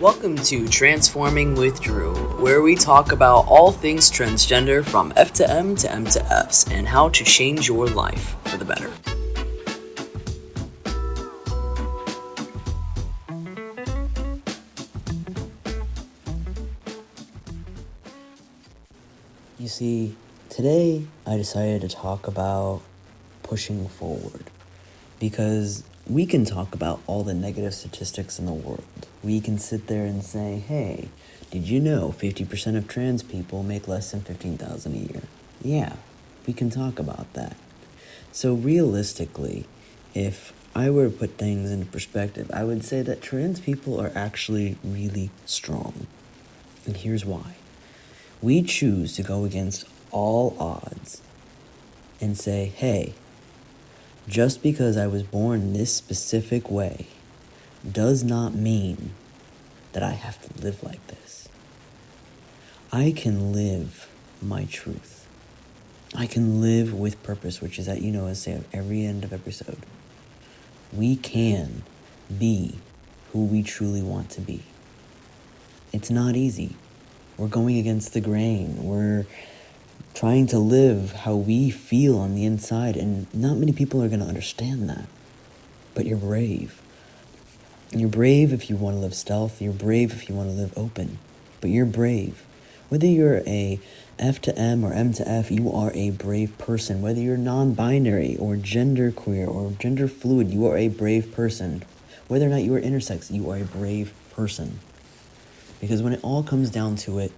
Welcome to Transforming with Drew, where we talk about all things transgender from F to M to M to Fs and how to change your life for the better. You see, today I decided to talk about pushing forward because we can talk about all the negative statistics in the world. We can sit there and say, hey, did you know 50% of trans people make less than $15,000 a year? Yeah, we can talk about that. So realistically, if I were to put things into perspective, I would say that trans people are actually really strong. And here's why. We choose to go against all odds and say, hey, just because I was born this specific way does not mean that I have to live like this. I can live my truth. I can live with purpose, which is that, I say at every end of episode, we can be who we truly want to be. It's not easy. We're going against the grain. We're trying to live how we feel on the inside, and not many people are going to understand that. But you're brave. You're brave if you want to live stealth. You're brave if you want to live open. But you're brave. Whether you're a F to M or M to F, you are a brave person. Whether you're non-binary or genderqueer or gender fluid, you are a brave person. Whether or not you are intersex, you are a brave person. Because when it all comes down to it,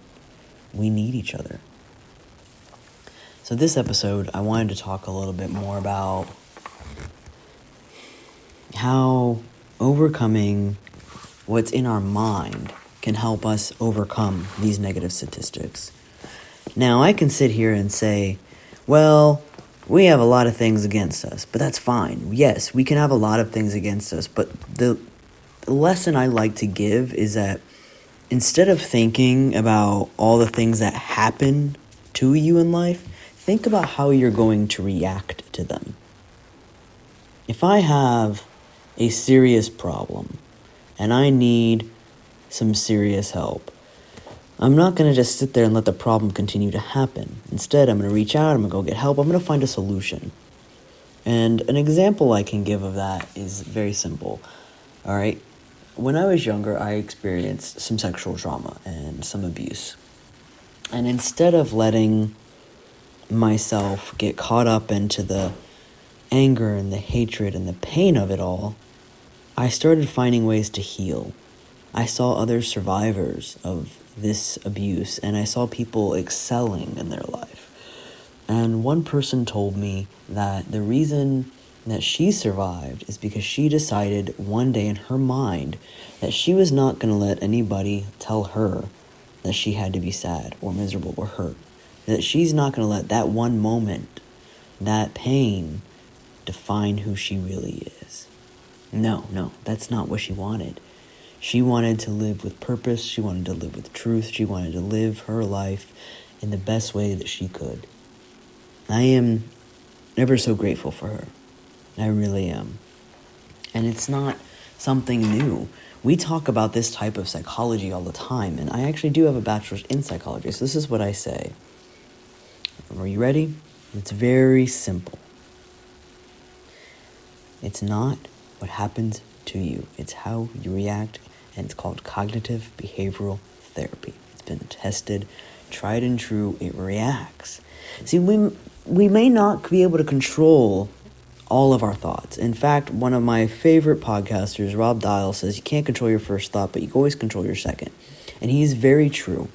we need each other. So this episode, I wanted to talk a little bit more about how overcoming what's in our mind can help us overcome these negative statistics. Now, I can sit here and say, well, we have a lot of things against us, but that's fine. Yes, we can have a lot of things against us, but the lesson I like to give is that instead of thinking about all the things that happen to you in life, think about how you're going to react to them. If I have a serious problem and I need some serious help, I'm not going to just sit there and let the problem continue to happen. Instead, I'm going to reach out, I'm going to go get help, I'm going to find a solution. And an example I can give of that is very simple. All right? When I was younger, I experienced some sexual trauma and some abuse. And instead of letting myself get caught up into the anger and the hatred and the pain of it all, I started finding ways to heal. I saw other survivors of this abuse, and I saw people excelling in their life. And one person told me that the reason that she survived is because she decided one day in her mind that she was not going to let anybody tell her that she had to be sad or miserable or hurt. That she's not going to let that one moment, that pain, define who she really is. No, that's not what she wanted. She wanted to live with purpose. She wanted to live with truth. She wanted to live her life in the best way that she could. I am ever so grateful for her. I really am. And it's not something new. We talk about this type of psychology all the time, and I actually do have a bachelor's in psychology, so this is what I say. Are you ready? It's very simple. It's not what happens to you. It's how you react, and it's called cognitive behavioral therapy. It's been tested, tried and true. It reacts. See, we may not be able to control all of our thoughts. In fact, one of my favorite podcasters, Rob Dial, says you can't control your first thought, but you can always control your second. And he's very true.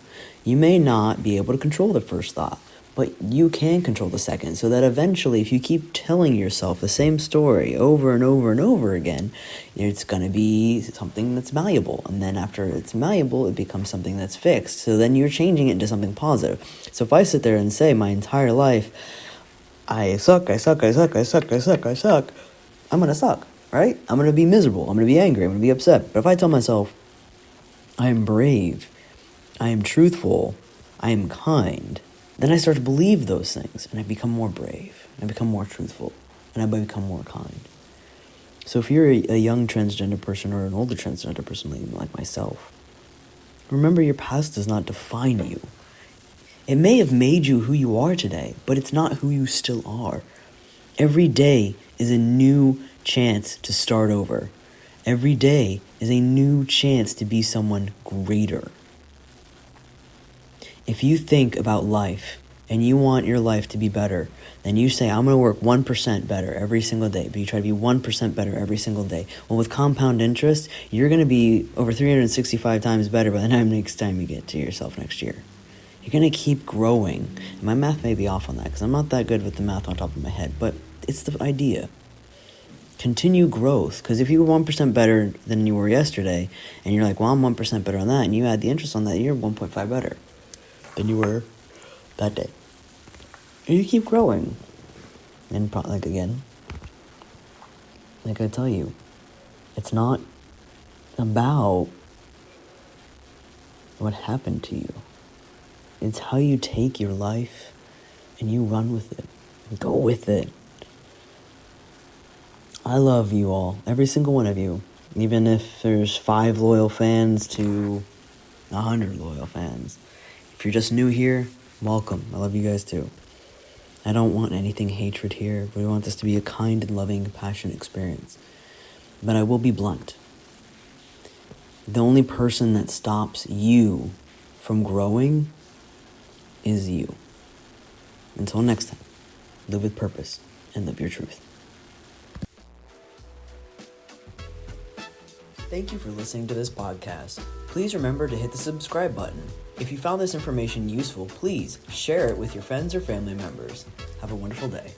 You may not be able to control the first thought, but you can control the second, so that eventually, if you keep telling yourself the same story over and over and over again, it's going to be something that's malleable. And then after it's malleable, it becomes something that's fixed. So then you're changing it into something positive. So if I sit there and say my entire life, I suck, I'm going to suck, right? I'm going to be miserable. I'm going to be angry. I'm going to be upset. But if I tell myself, I am brave, I am truthful, I am kind, then I start to believe those things, and I become more brave, I become more truthful, and I become more kind. So if you're a young transgender person or an older transgender person like myself, Remember, your past does not define you. It may have made you who you are today, but it's not who you still are. Every day is a new chance to start over. Every day is a new chance to be someone greater. If you think about life and you want your life to be better, then you say, I'm going to work 1% better every single day, but you try to be 1% better every single day. Well, with compound interest, you're going to be over 365 times better by the next time you get to yourself next year. You're going to keep growing. And my math may be off on that because I'm not that good with the math on top of my head, but it's the idea. Continue growth, because if you were 1% better than you were yesterday, and you're like, well, I'm 1% better on that, and you add the interest on that, you're 1.5 better than you were that day. And you keep growing. And like I tell you, it's not about what happened to you. It's how you take your life and you run with it. Go with it. I love you all, every single one of you. Even if there's 5 loyal fans to 100 loyal fans. If you're just new here, welcome. I love you guys too. I don't want anything hatred here. We want this to be a kind and loving, compassionate experience. But I will be blunt. The only person that stops you from growing is you. Until next time, live with purpose and live your truth. Thank you for listening to this podcast. Please remember to hit the subscribe button. If you found this information useful, please share it with your friends or family members. Have a wonderful day.